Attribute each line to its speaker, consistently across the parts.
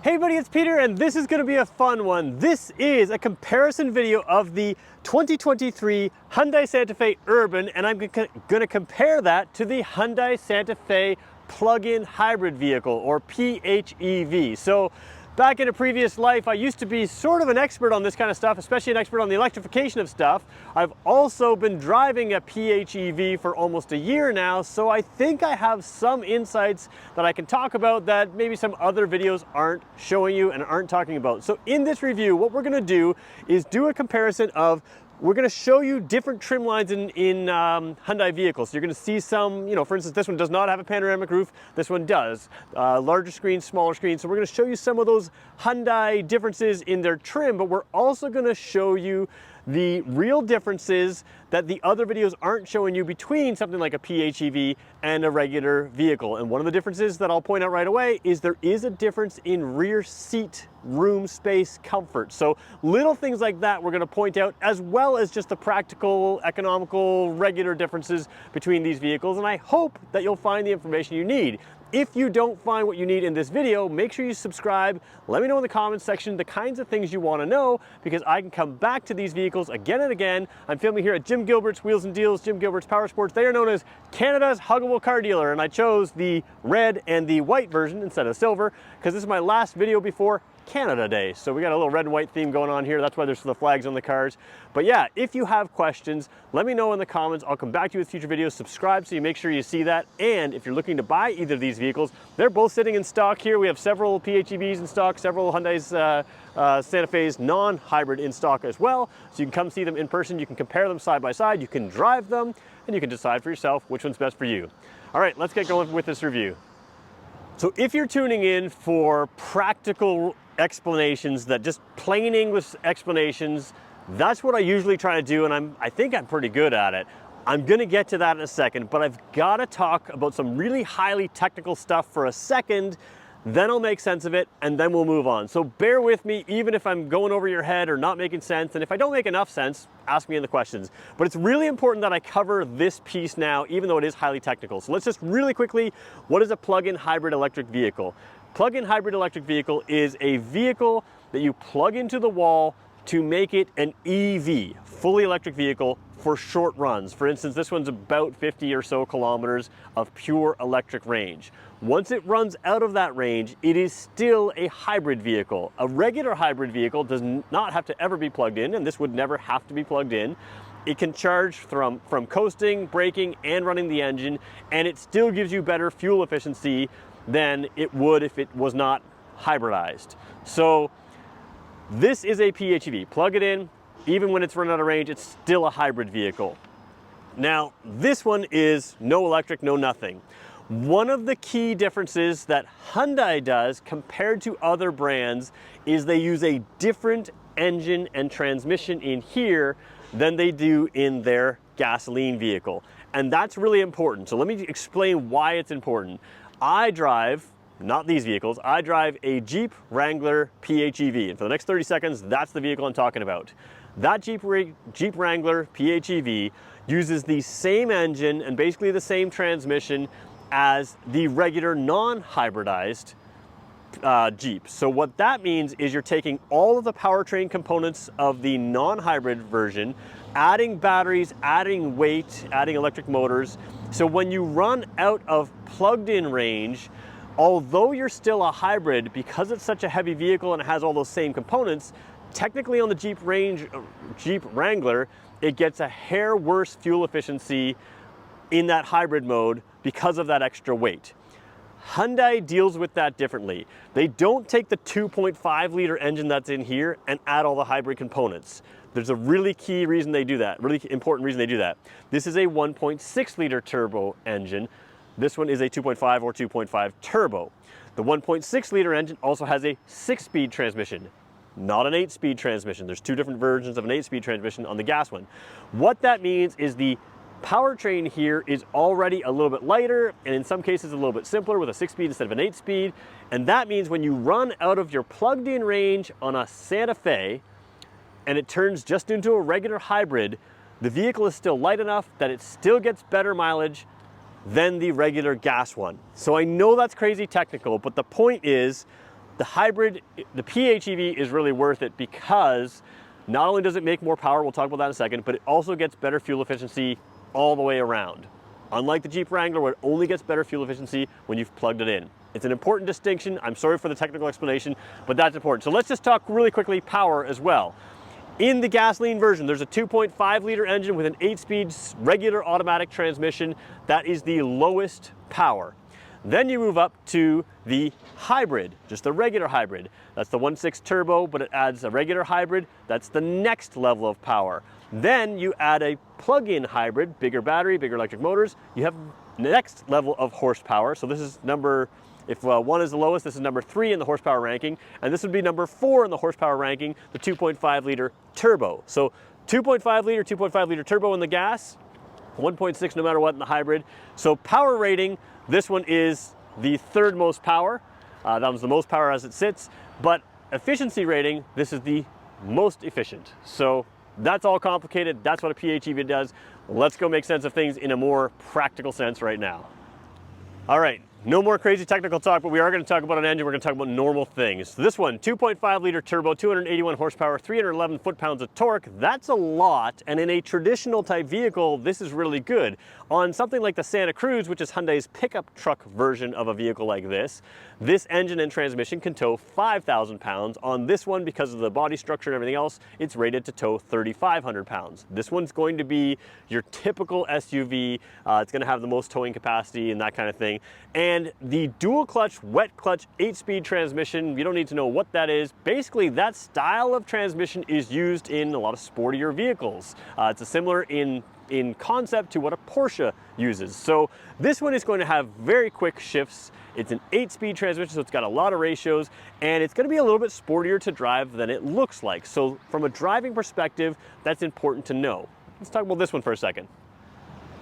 Speaker 1: Hey everybody, it's Peter and this is going to be a fun one. This is a comparison video of the 2023 Hyundai Santa Fe Urban, and I'm going to compare that to the Hyundai Santa Fe plug-in hybrid vehicle, or PHEV. So back in a previous life, I used to be sort of an expert on this kind of stuff, especially an expert on the electrification of stuff. I've also been driving a PHEV for almost a year now, so I think I have some insights that I can talk about that maybe some other videos aren't showing you and aren't talking about. So in this review, what we're gonna do is do a comparison of we're going to show you different trim lines in Hyundai vehicles. So you're going to see some, for instance, this one does not have a panoramic roof. This one does. Larger screen, smaller screen. So we're going to show you some of those Hyundai differences in their trim, but we're also going to show you the real differences that the other videos aren't showing you between something like a PHEV and a regular vehicle. And one of the differences that I'll point out right away is there is a difference in rear seat room space comfort. So little things like that we're going to point out, as well as just the practical, economical, regular differences between these vehicles. And I hope that you'll find the information you need. If you don't find what you need in this video, make sure you subscribe. Let me know in the comments section the kinds of things you want to know, because I can come back to these vehicles again and again. I'm filming here at Jim Gilbert's Wheels and Deals, Jim Gilbert's Power Sports. They are known as Canada's huggable car dealer, and I chose the red and the white version instead of silver because this is my last video before Canada Day. So we got a little red and white theme going on here. That's why there's the flags on the cars. But yeah, if you have questions, let me know in the comments. I'll come back to you with future videos. Subscribe so you make sure you see that. And if you're looking to buy either of these vehicles, they're both sitting in stock here. We have several PHEVs in stock, several Hyundai's Santa Fe's non-hybrid in stock as well. So you can come see them in person. You can compare them side by side. You can drive them and you can decide for yourself which one's best for you. All right, let's get going with this review. So if you're tuning in for practical explanations, that just plain English explanations, that's what I usually try to do, and I think I'm pretty good at it. I'm gonna get to that in a second, but I've gotta talk about some really highly technical stuff for a second, then I'll make sense of it, and then we'll move on. So bear with me, even if I'm going over your head or not making sense, and if I don't make enough sense, ask me in the questions. But it's really important that I cover this piece now, even though it is highly technical. So let's just really quickly, what is a plug-in hybrid electric vehicle? Plug-in hybrid electric vehicle is a vehicle that you plug into the wall to make it an EV, fully electric vehicle for short runs. For instance, this one's about 50 or so kilometers of pure electric range. Once it runs out of that range, it is still a hybrid vehicle. A regular hybrid vehicle does not have to ever be plugged in, and this would never have to be plugged in. It can charge from coasting, braking, and running the engine, and it still gives you better fuel efficiency than it would if it was not hybridized. So this is a PHEV. Plug it in, even when it's run out of range, it's still a hybrid vehicle. Now, this one is no electric, no nothing. One of the key differences that Hyundai does compared to other brands is they use a different engine and transmission in here than they do in their gasoline vehicle. And that's really important. So let me explain why it's important. I drive, not these vehicles, I drive a Jeep Wrangler PHEV. And for the next 30 seconds, that's the vehicle I'm talking about. That Jeep Wrangler PHEV uses the same engine and basically the same transmission as the regular non-hybridized Jeep. So what that means is you're taking all of the powertrain components of the non-hybrid version, adding batteries, adding weight, adding electric motors. So when you run out of plugged-in range, although you're still a hybrid, because it's such a heavy vehicle and it has all those same components, technically on the Jeep Wrangler, it gets a hair worse fuel efficiency in that hybrid mode because of that extra weight. Hyundai deals with that differently. They don't take the 2.5 liter engine that's in here and add all the hybrid components. There's a really key reason they do that, really important reason they do that. This is a 1.6 liter turbo engine. This one is a 2.5 or 2.5 turbo. The 1.6 liter engine also has a 6-speed transmission, not an 8-speed transmission. There's two different versions of an 8-speed transmission on the gas one. What that means is the powertrain here is already a little bit lighter, and in some cases a little bit simpler with a 6-speed instead of an 8-speed. And that means when you run out of your plugged-in range on a Santa Fe and it turns just into a regular hybrid, the vehicle is still light enough that it still gets better mileage than the regular gas one. So I know that's crazy technical, but the point is The hybrid, the PHEV is really worth it because not only does it make more power, we'll talk about that in a second, but it also gets better fuel efficiency all the way around. Unlike the Jeep Wrangler, where it only gets better fuel efficiency when you've plugged it in. It's an important distinction. I'm sorry for the technical explanation, but that's important. So let's just talk really quickly power as well. In the gasoline version, there's a 2.5 liter engine with an 8-speed regular automatic transmission. That is the lowest power. Then you move up to the hybrid, just the regular hybrid. That's the 1.6 turbo, but it adds a regular hybrid. That's the next level of power. Then you add a plug-in hybrid, bigger battery, bigger electric motors. You have the next level of horsepower. So this is number, if 1 is the lowest, this is number 3 in the horsepower ranking. And this would be number 4 in the horsepower ranking, the 2.5 liter turbo. So 2.5 liter turbo in the gas, 1.6 no matter what in the hybrid. So power rating, this one is the third most power. That one's the most power as it sits. But efficiency rating, this is the most efficient. So that's all complicated. That's what a PHEV does. Let's go make sense of things in a more practical sense right now. All right, no more crazy technical talk, but we are going to talk about an engine. We're going to talk about normal things. So this one, 2.5 liter turbo, 281 horsepower, 311 foot-pounds of torque. That's a lot, and in a traditional type vehicle, this is really good. On something like the Santa Cruz, which is Hyundai's pickup truck version of a vehicle like this engine and transmission can tow 5,000 pounds. On this one, because of the body structure and everything else, it's rated to tow 3,500 pounds. This one's going to be your typical SUV. It's going to have the most towing capacity and that kind of thing. And the dual clutch, wet clutch, 8-speed transmission, you don't need to know what that is. Basically, that style of transmission is used in a lot of sportier vehicles. It's similar in concept to what a Porsche uses. So this one is going to have very quick shifts. It's an 8-speed transmission, so it's got a lot of ratios, and it's going to be a little bit sportier to drive than it looks like. So from a driving perspective, that's important to know. Let's talk about this one for a second.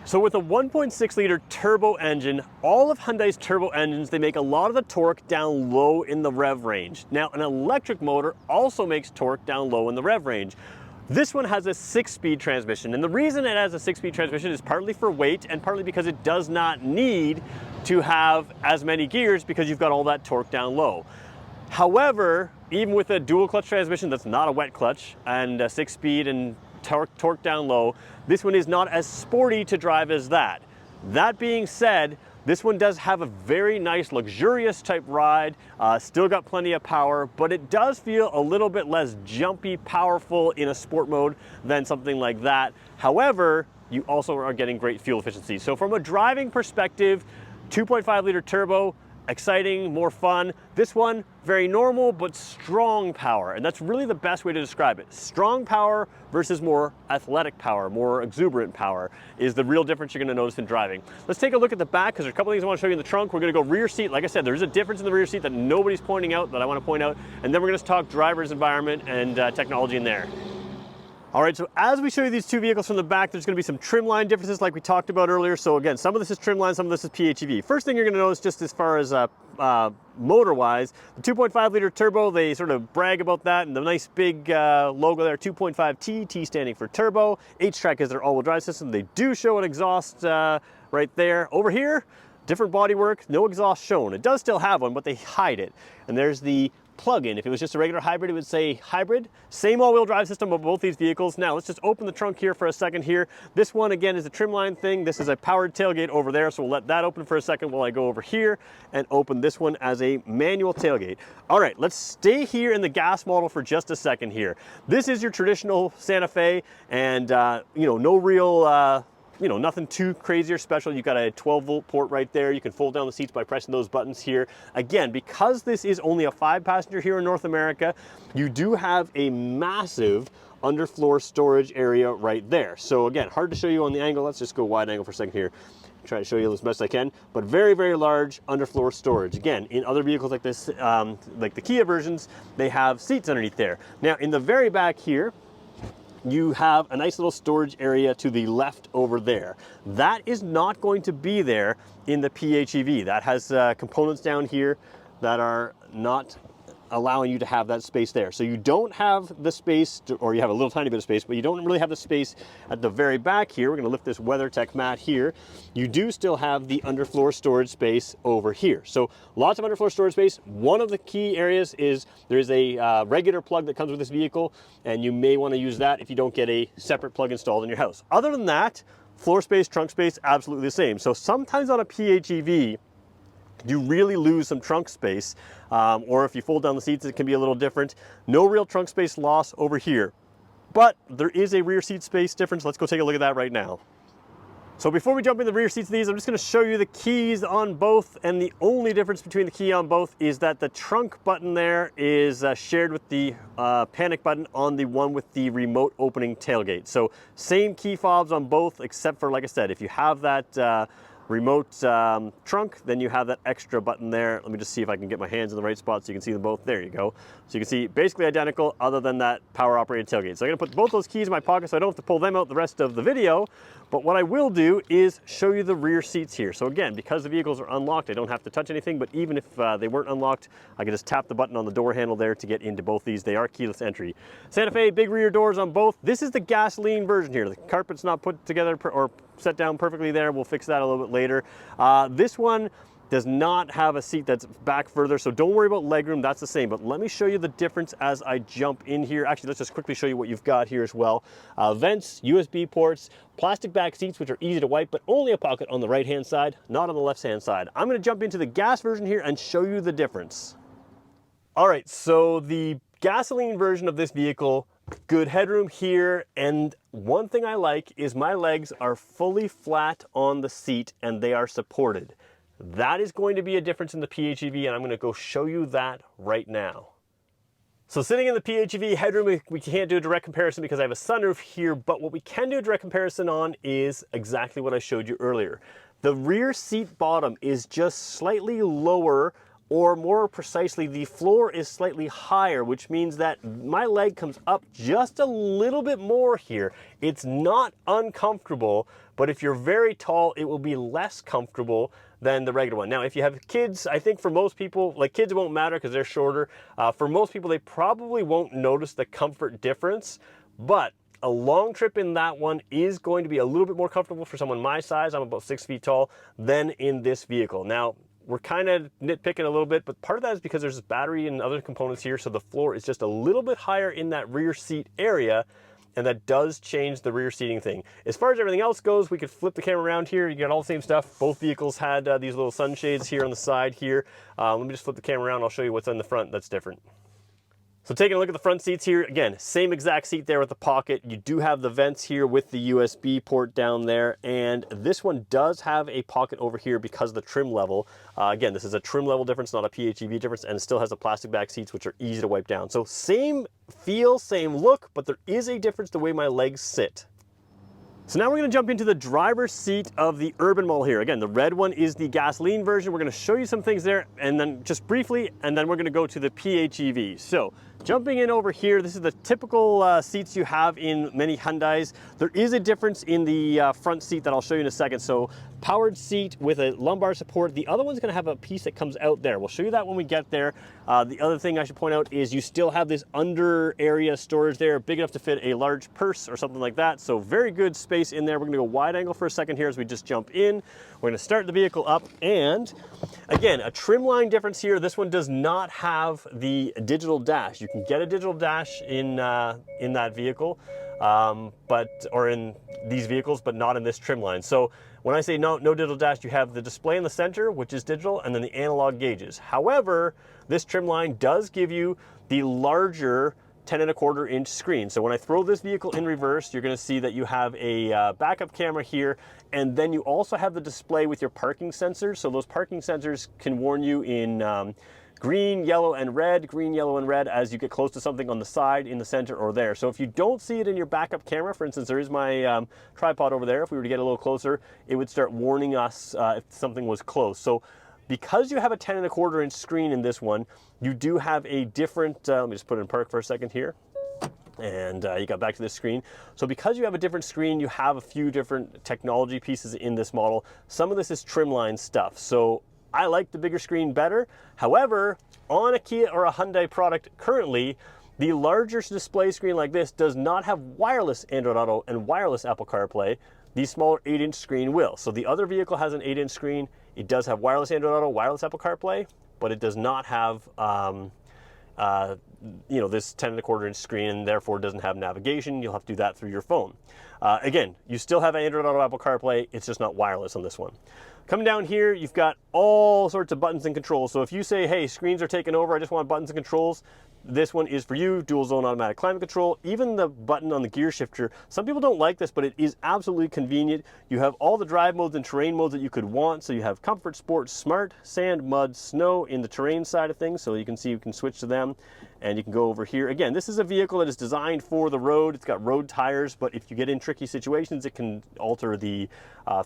Speaker 1: So with a 1.6 liter turbo engine, all of Hyundai's turbo engines, they make a lot of the torque down low in the rev range. Now, an electric motor also makes torque down low in the rev range. This one has a 6-speed transmission, and the reason it has a 6-speed transmission is partly for weight and partly because it does not need to have as many gears because you've got all that torque down low. However, even with a dual clutch transmission that's not a wet clutch and a 6-speed and torque down low, this one is not as sporty to drive as that. That being said, this one does have a very nice luxurious type ride, still got plenty of power, but it does feel a little bit less jumpy, powerful in a sport mode than something like that. However, you also are getting great fuel efficiency. So from a driving perspective, 2.5 liter turbo, exciting, more fun. This one, very normal, but strong power. And that's really the best way to describe it. Strong power versus more athletic power, more exuberant power is the real difference you're gonna notice in driving. Let's take a look at the back, because there's a couple things I wanna show you in the trunk. We're gonna go rear seat. Like I said, there's a difference in the rear seat that nobody's pointing out that I wanna point out. And then we're gonna talk driver's environment and technology in there. All right, so as we show you these two vehicles from the back, there's gonna be some trim line differences like we talked about earlier. So again, some of this is trim line, some of this is PHEV. First thing you're gonna notice just as far as motor-wise, the 2.5 liter turbo, they sort of brag about that, and the nice big logo there, 2.5T, T standing for turbo. H-Track is their all-wheel drive system. They do show an exhaust right there. Over here, different bodywork, no exhaust shown. It does still have one, but they hide it. And there's the plug-in. If it was just a regular hybrid, it would say hybrid. Same all-wheel drive system of both these vehicles. Now let's just open the trunk here for a second here. This one again is a trim line thing. This is a powered tailgate over there, so we'll let that open for a second while I go over here and open this one as a manual tailgate. All right, let's stay here in the gas model for just a second here. This is your traditional Santa Fe, and you know, no real nothing too crazy or special. You've got a 12-volt port right there. You can fold down the seats by pressing those buttons here. Again, because this is only a 5-passenger here in North America, you do have a massive underfloor storage area right there. So again, hard to show you on the angle. Let's just go wide angle for a second here. Try to show you as best I can, but very, very large underfloor storage. Again, in other vehicles like this, like the Kia versions, they have seats underneath there. Now, in the very back here, you have a nice little storage area to the left over there. That is not going to be there in the PHEV. That has components down here that are not allowing you to have that space there. So you don't have the space, or you have a little tiny bit of space, but you don't really have the space at the very back here. We're gonna lift this WeatherTech mat here. You do still have the underfloor storage space over here. So lots of underfloor storage space. One of the key areas is there's a regular plug that comes with this vehicle, and you may wanna use that if you don't get a separate plug installed in your house. Other than that, floor space, trunk space, absolutely the same. So sometimes on a PHEV, you really lose some trunk space, or if you fold down the seats, it can be a little different. No real trunk space loss over here, but there is a rear seat space difference. Let's go take a look at that right now. So before we jump in the rear seats of these, I'm just gonna show you the keys on both, and the only difference between the key on both is that the trunk button there is shared with the panic button on the one with the remote opening tailgate. So same key fobs on both, except for, like I said, if you have that remote trunk, then you have that extra button there. Let me just see if I can get my hands in the right spot so you can see them both. There you go. So you can see basically identical other than that power operated tailgate. So I'm gonna put both those keys in my pocket so I don't have to pull them out the rest of the video. But what I will do is show you the rear seats here. So again, because the vehicles are unlocked, I don't have to touch anything, but even if they weren't unlocked, I can just tap the button on the door handle there to get into both these. They are keyless entry. Santa Fe, big rear doors on both. This is the gasoline version here. The carpet's not put together or set down perfectly there. We'll fix that a little bit later. This one does not have a seat that's back further, so don't worry about legroom, that's the same. But let me show you the difference as I jump in here. Actually, let's just quickly show you what you've got here as well. Vents, USB ports, plastic back seats, which are easy to wipe, but only a pocket on the right-hand side, not on the left-hand side. I'm gonna jump into the gas version here and show you the difference. All right, so the gasoline version of this vehicle, good headroom here, and one thing I like is my legs are fully flat on the seat and they are supported. That is going to be a difference in the PHEV, and I'm going to go show you that right now. So sitting in the PHEV headroom, we can't do a direct comparison because I have a sunroof here, but what we can do a direct comparison on is exactly what I showed you earlier. The rear seat bottom is just slightly lower, or more precisely, the floor is slightly higher, which means that my leg comes up just a little bit more here. It's not uncomfortable, but if you're very tall, it will be less comfortable than the regular one. Now, if you have kids, I think for most people, like kids, it won't matter because they're shorter. For most people, they probably won't notice the comfort difference, but a long trip in that one is going to be a little bit more comfortable for someone my size, I'm about 6 feet tall, than in this vehicle. Now, we're kind of nitpicking a little bit, but part of that is because there's battery and other components here, so the floor is just a little bit higher in that rear seat area, and that does change the rear seating thing. As far as everything else goes, we could flip the camera around here. You got all the same stuff. Both vehicles had these little sunshades here on the side here. Let me just flip the camera around. I'll show you what's on the front that's different. So taking a look at the front seats here, again, same exact seat there with the pocket. You do have the vents here with the USB port down there, and this one does have a pocket over here because of the trim level. Again, this is a trim level difference, not a PHEV difference, and it still has the plastic back seats, which are easy to wipe down. So same feel, same look, but there is a difference the way my legs sit. So now we're going to jump into the driver's seat of the Urban model here. Again, the red one is the gasoline version. We're going to show you some things there, and then just briefly, and then we're going to go to the PHEV. So jumping in over here, this is the typical seats you have in many Hyundais. There is a difference in the front seat that I'll show you in a second. So powered seat with a lumbar support. The other one's going to have a piece that comes out there. We'll show you that when we get there. The other thing I should point out is you still have this under area storage there, big enough to fit a large purse or something like that. So very good space in there. We're going to go wide angle for a second here as we just jump in. We're going to start the vehicle up, and again, a trim line difference here. This one does not have the digital dash. You can get a digital dash in that vehicle, or in these vehicles, but not in this trim line. So when I say no digital dash, you have the display in the center, which is digital, and then the analog gauges. However, this trim line does give you the larger 10¼ inch screen. So when I throw this vehicle in reverse, you're going to see that you have a backup camera here, and then you also have the display with your parking sensors. So those parking sensors can warn you in green, yellow, and red, as you get close to something on the side, in the center, or there. So if you don't see it in your backup camera, for instance, there is my tripod over there. If we were to get a little closer, it would start warning us if something was close. So because you have a 10¼ inch screen in this one, you do have a different, let me just put it in park for a second here. And you got back to this screen. So because you have a different screen, you have a few different technology pieces in this model. Some of this is trim line stuff. So I like the bigger screen better. However, on a Kia or a Hyundai product currently, the larger display screen like this does not have wireless Android Auto and wireless Apple CarPlay. The smaller 8-inch screen will. So the other vehicle has an 8-inch screen. It does have wireless Android Auto, wireless Apple CarPlay, but it does not have this 10.25-inch screen, and therefore doesn't have navigation. You'll have to do that through your phone. Again, you still have Android Auto, Apple CarPlay. It's just not wireless on this one. Coming down here, you've got all sorts of buttons and controls. So if you say, hey, screens are taking over, I just want buttons and controls, this one is for you. Dual zone automatic climate control, even the button on the gear shifter. Some people don't like this, but it is absolutely convenient. You have all the drive modes and terrain modes that you could want. So you have comfort, sport, smart, sand, mud, snow in the terrain side of things. So you can see you can switch to them, and you can go over here. Again, this is a vehicle that is designed for the road. It's got road tires, but if you get in tricky situations, it can alter the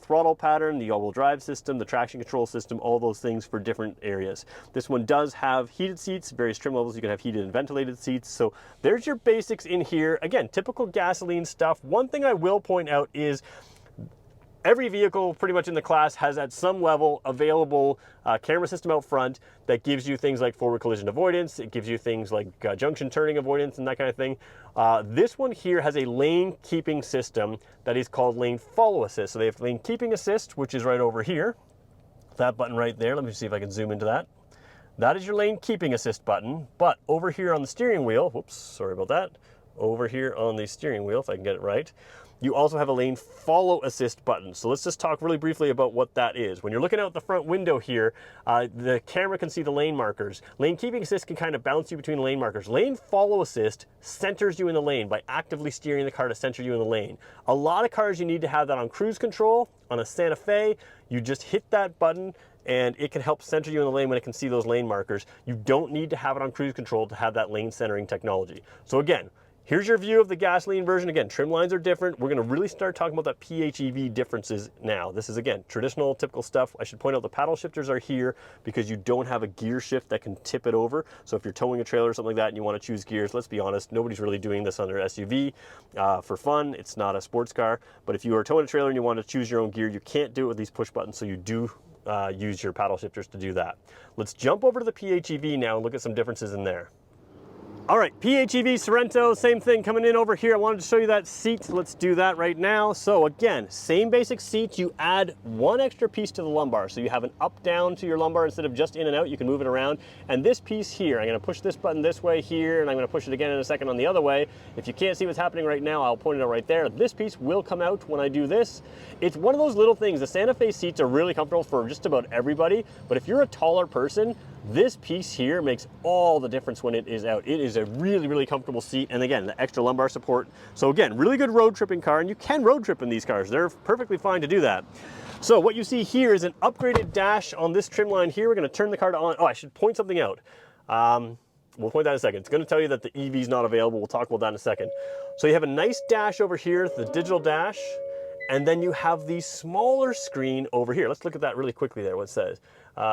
Speaker 1: throttle pattern, the all-wheel drive system, the traction control system, all those things for different areas. This one does have heated seats, various trim levels. You can have heated and ventilated seats. So there's your basics in here. Again, typical gasoline stuff. One thing I will point out is every vehicle pretty much in the class has at some level available camera system out front that gives you things like forward collision avoidance. It gives you things like junction turning avoidance and that kind of thing. This one here has a lane keeping system that is called lane follow assist. So they have lane keeping assist, which is right over here. That button right there. Let me see if I can zoom into that. That is your lane keeping assist button. But over here on the steering wheel, whoops, sorry about that. Over here on the steering wheel, if I can get it right, you also have a lane follow assist button. So let's just talk really briefly about what that is. When you're looking out the front window here, the camera can see the lane markers. Lane keeping assist can kind of bounce you between lane markers. Lane follow assist centers you in the lane by actively steering the car to center you in the lane. A lot of cars you need to have that on cruise control. On a Santa Fe, you just hit that button and it can help center you in the lane when it can see those lane markers. You don't need to have it on cruise control to have that lane centering technology. So again, here's your view of the gasoline version. Again, trim lines are different. We're going to really start talking about that PHEV differences now. This is, again, traditional, typical stuff. I should point out the paddle shifters are here because you don't have a gear shift that can tip it over. So if you're towing a trailer or something like that and you want to choose gears, let's be honest, nobody's really doing this on their SUV for fun. It's not a sports car. But if you are towing a trailer and you want to choose your own gear, you can't do it with these push buttons, so you do use your paddle shifters to do that. Let's jump over to the PHEV now and look at some differences in there. All right, PHEV Sorrento, same thing coming in over here. I wanted to show you that seat. Let's do that right now. So again, same basic seat. You add one extra piece to the lumbar. So you have an up down to your lumbar instead of just in and out. You can move it around. And this piece here, I'm gonna push this button this way here, and I'm gonna push it again in a second on the other way. If you can't see what's happening right now, I'll point it out right there. This piece will come out when I do this. It's one of those little things. The Santa Fe seats are really comfortable for just about everybody, but if you're a taller person, this piece here makes all the difference when it is out. It is a really, really comfortable seat. And again, the extra lumbar support. So again, really good road tripping car, and you can road trip in these cars. They're perfectly fine to do that. So what you see here is an upgraded dash on this trim line here. We're gonna turn the car to on. Oh, I should point something out. We'll point that in a second. It's gonna tell you that the EV is not available. We'll talk about that in a second. So you have a nice dash over here, the digital dash, and then you have the smaller screen over here. Let's look at that really quickly there, what it says.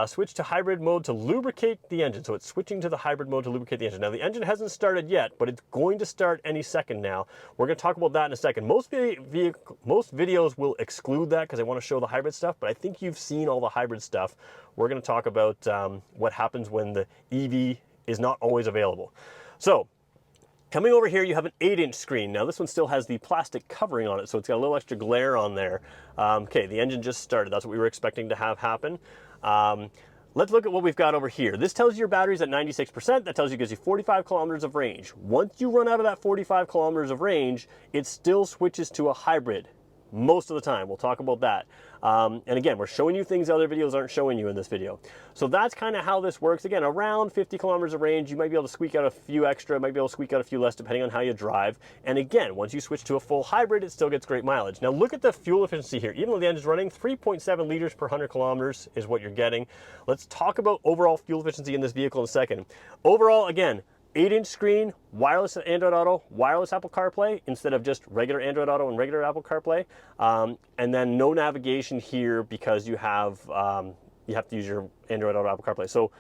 Speaker 1: Switch to hybrid mode to lubricate the engine. So it's switching to the hybrid mode to lubricate the engine. Now the engine hasn't started yet, but it's going to start any second now. We're going to talk about that in a second. Most videos will exclude that because I want to show the hybrid stuff, but I think you've seen all the hybrid stuff. We're going to talk about what happens when the EV is not always available. So coming over here, you have an 8-inch screen. Now this one still has the plastic covering on it, so it's got a little extra glare on there. Okay, the engine just started. That's what we were expecting to have happen. Let's look at what we've got over here. This tells you your battery's at 96%. That tells you it gives you 45 kilometers of range. Once you run out of that 45 kilometers of range, it still switches to a hybrid. Most of the time. We'll talk about that. And again, we're showing you things other videos aren't showing you in this video. So that's kind of how this works. Again, around 50 kilometers of range, you might be able to squeak out a few extra, might be able to squeak out a few less depending on how you drive. And again, once you switch to a full hybrid, it still gets great mileage. Now look at the fuel efficiency here. Even though the engine's running, 3.7 liters per 100 kilometers is what you're getting. Let's talk about overall fuel efficiency in this vehicle in a second. Overall, again, 8-inch screen, wireless Android Auto, wireless Apple CarPlay instead of just regular Android Auto and regular Apple CarPlay. And then no navigation here because you have to use your Android Auto, Apple CarPlay. So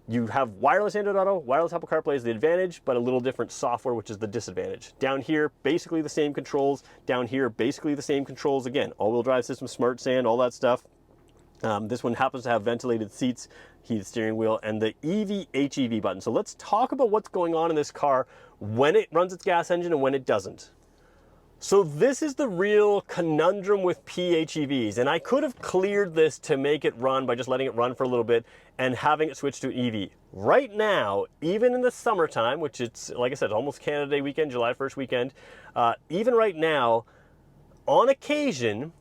Speaker 1: you have wireless Android Auto, wireless Apple CarPlay is the advantage, but a little different software, which is the disadvantage. Down here, basically the same controls. Down here, basically the same controls. Again, all-wheel drive system, smart sand, all that stuff. This one happens to have ventilated seats, heated steering wheel, and the EV HEV button. So let's talk about what's going on in this car when it runs its gas engine and when it doesn't. So this is the real conundrum with PHEVs, and I could have cleared this to make it run by just letting it run for a little bit and having it switch to EV. Right now, even in the summertime, which it's, like I said, almost Canada Day weekend, July 1st weekend, even right now, on occasion,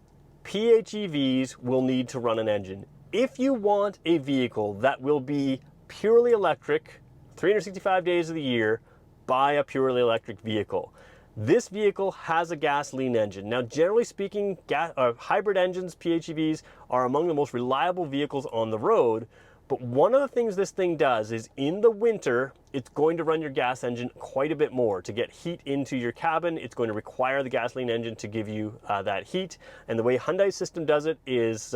Speaker 1: PHEVs will need to run an engine. If you want a vehicle that will be purely electric, 365 days of the year, buy a purely electric vehicle. This vehicle has a gasoline engine. Now, generally speaking, hybrid engines, PHEVs, are among the most reliable vehicles on the road. But one of the things this thing does is in the winter, it's going to run your gas engine quite a bit more. To get heat into your cabin, it's going to require the gasoline engine to give you that heat. And the way Hyundai's system does it is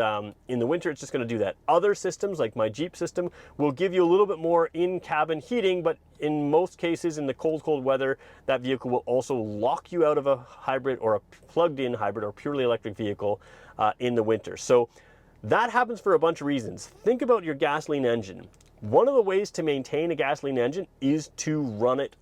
Speaker 1: in the winter, it's just going to do that. Other systems, like my Jeep system, will give you a little bit more in-cabin heating, but in most cases, in the cold weather, that vehicle will also lock you out of a hybrid or a plugged-in hybrid or purely electric vehicle in the winter. So that happens for a bunch of reasons. Think about your gasoline engine. One of the ways to maintain a gasoline engine is to run it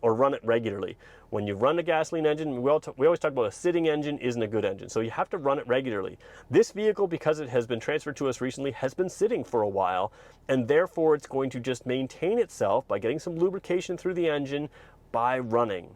Speaker 1: run it regularly. When you run a gasoline engine, we always talk about a sitting engine isn't a good engine, so you have to run it regularly. This vehicle, because it has been transferred to us recently, has been sitting for a while, and therefore it's going to just maintain itself by getting some lubrication through the engine by running.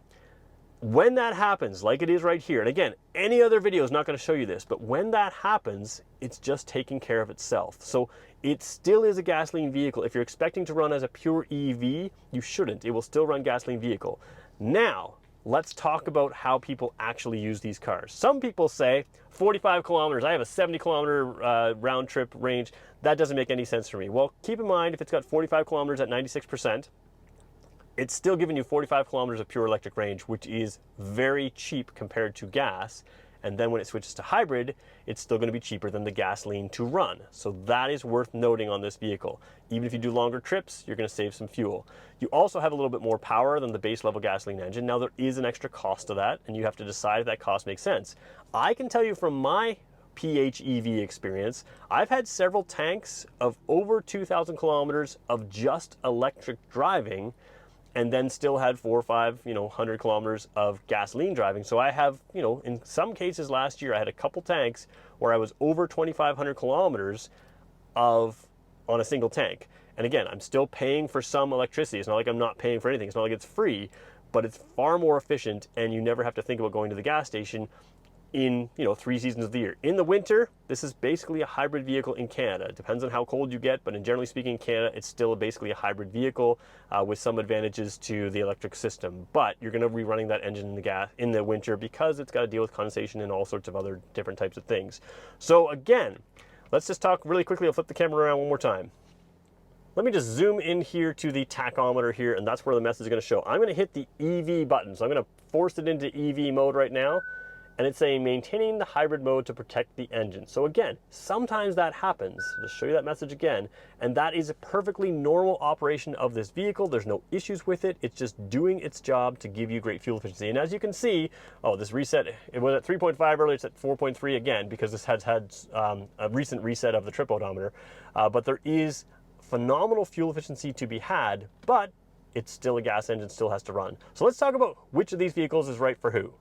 Speaker 1: When that happens, like it is right here, and again, any other video is not going to show you this, but when that happens, it's just taking care of itself. So it still is a gasoline vehicle. If you're expecting to run as a pure EV, you shouldn't. It will still run gasoline vehicle. Now, let's talk about how people actually use these cars. Some people say 45 kilometers, I have a 70 kilometer round trip range. That doesn't make any sense for me. Well, keep in mind, if it's got 45 kilometers at 96%, it's still giving you 45 kilometers of pure electric range, which is very cheap compared to gas. And then when it switches to hybrid, it's still going to be cheaper than the gasoline to run. So that is worth noting on this vehicle. Even if you do longer trips, you're going to save some fuel. You also have a little bit more power than the base level gasoline engine. Now there is an extra cost to that, and you have to decide if that cost makes sense. I can tell you from my PHEV experience, I've had several tanks of over 2,000 kilometers of just electric driving, and then still had 4 or 5, 100 kilometers of gasoline driving. So I have, in some cases last year, I had a couple tanks where I was over 2,500 kilometers on a single tank. And again, I'm still paying for some electricity. It's not like I'm not paying for anything. It's not like it's free, but it's far more efficient, and you never have to think about going to the gas station in 3 seasons of the year. In the winter, this is basically a hybrid vehicle in Canada. It depends on how cold you get, but generally speaking in Canada, it's still basically a hybrid vehicle with some advantages to the electric system. But you're going to be running that engine in the winter because it's got to deal with condensation and all sorts of other different types of things. So again, let's just talk really quickly. I'll flip the camera around one more time. Let me just zoom in here to the tachometer here, and that's where the message is going to show. I'm going to hit the EV button. So I'm going to force it into EV mode right now. And it's saying maintaining the hybrid mode to protect the engine. So again, sometimes that happens. I'll just show you that message again. And that is a perfectly normal operation of this vehicle. There's no issues with it. It's just doing its job to give you great fuel efficiency. And as you can see, this reset, it was at 3.5 earlier, it's at 4.3 again, because this has had a recent reset of the trip odometer. But there is phenomenal fuel efficiency to be had, but it's still a gas engine, still has to run. So let's talk about which of these vehicles is right for who.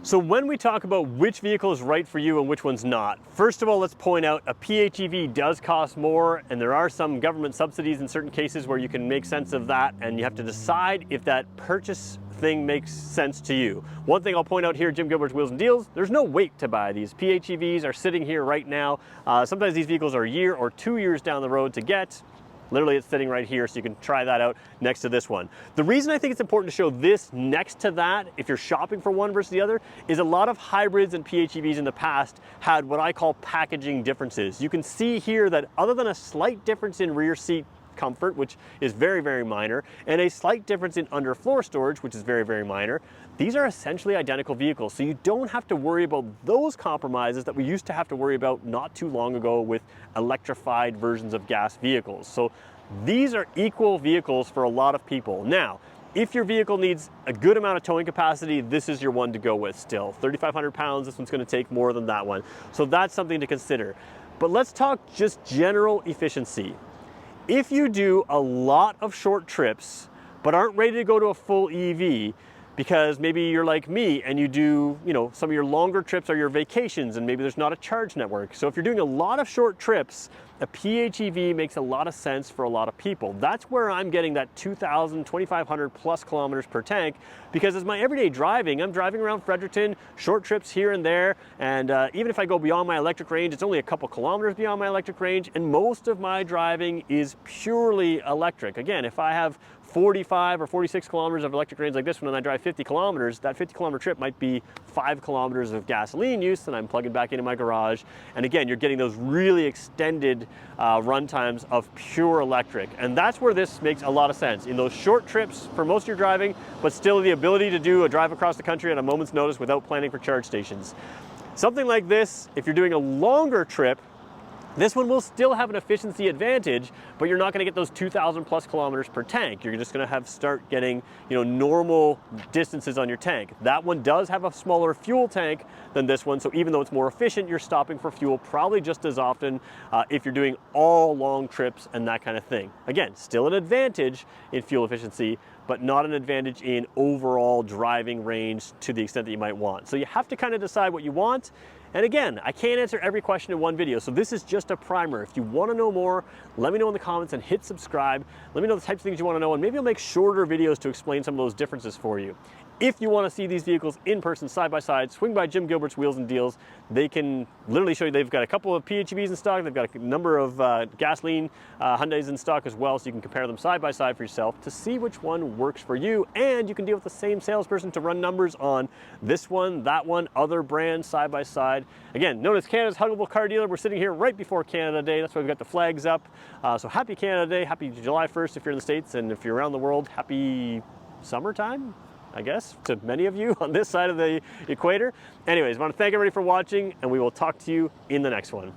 Speaker 1: So when we talk about which vehicle is right for you and which one's not, first of all, let's point out a PHEV does cost more, and there are some government subsidies in certain cases where you can make sense of that, and you have to decide if that purchase thing makes sense to you. One thing I'll point out here, Jim Gilbert's Wheels and Deals, there's no wait to buy these. PHEVs are sitting here right now. Sometimes these vehicles are a year or 2 years down the road to get. Literally, it's sitting right here, so you can try that out next to this one. The reason I think it's important to show this next to that, if you're shopping for one versus the other, is a lot of hybrids and PHEVs in the past had what I call packaging differences. You can see here that other than a slight difference in rear seat comfort, which is very, very minor, and a slight difference in underfloor storage, which is very, very minor, these are essentially identical vehicles. So you don't have to worry about those compromises that we used to have to worry about not too long ago with electrified versions of gas vehicles. So these are equal vehicles for a lot of people. Now, if your vehicle needs a good amount of towing capacity, this is your one to go with still. 3,500 pounds, this one's gonna take more than that one. So that's something to consider. But let's talk just general efficiency. If you do a lot of short trips, but aren't ready to go to a full EV, because maybe you're like me and you do, some of your longer trips are your vacations and maybe there's not a charge network. So if you're doing a lot of short trips, a PHEV makes a lot of sense for a lot of people. That's where I'm getting that 2,000, 2,500 plus kilometers per tank, because as my everyday driving, I'm driving around Fredericton, short trips here and there, and even if I go beyond my electric range, it's only a couple kilometers beyond my electric range, and most of my driving is purely electric. Again, if I have 45 or 46 kilometers of electric range like this one and I drive 50 kilometers, that 50 kilometer trip might be 5 kilometers of gasoline use and I'm plugging back into my garage. And again, you're getting those really extended run times of pure electric. And that's where this makes a lot of sense. In those short trips for most of your driving, but still the ability to do a drive across the country at a moment's notice without planning for charge stations. Something like this, if you're doing a longer trip, this one will still have an efficiency advantage, but you're not going to get those 2,000 plus kilometers per tank. You're just going to start getting, normal distances on your tank. That one does have a smaller fuel tank than this one, so even though it's more efficient, you're stopping for fuel probably just as often if you're doing all long trips and that kind of thing. Again, still an advantage in fuel efficiency, but not an advantage in overall driving range to the extent that you might want. So you have to kind of decide what you want. And again, I can't answer every question in one video, so this is just a primer. If you want to know more, let me know in the comments and hit subscribe. Let me know the types of things you want to know, and maybe I'll make shorter videos to explain some of those differences for you. If you want to see these vehicles in person, side by side, swing by Jim Gilbert's Wheels and Deals. They can literally show you, they've got a couple of PHEVs in stock, they've got a number of gasoline Hyundais in stock as well, so you can compare them side by side for yourself to see which one works for you, and you can deal with the same salesperson to run numbers on this one, that one, other brands side by side. Again, known as Canada's Huggable Car Dealer, we're sitting here right before Canada Day, that's why we've got the flags up. So happy Canada Day, happy July 1st if you're in the States, and if you're around the world, happy summertime, I guess, to many of you on this side of the equator. Anyways, I want to thank everybody for watching, and we will talk to you in the next one.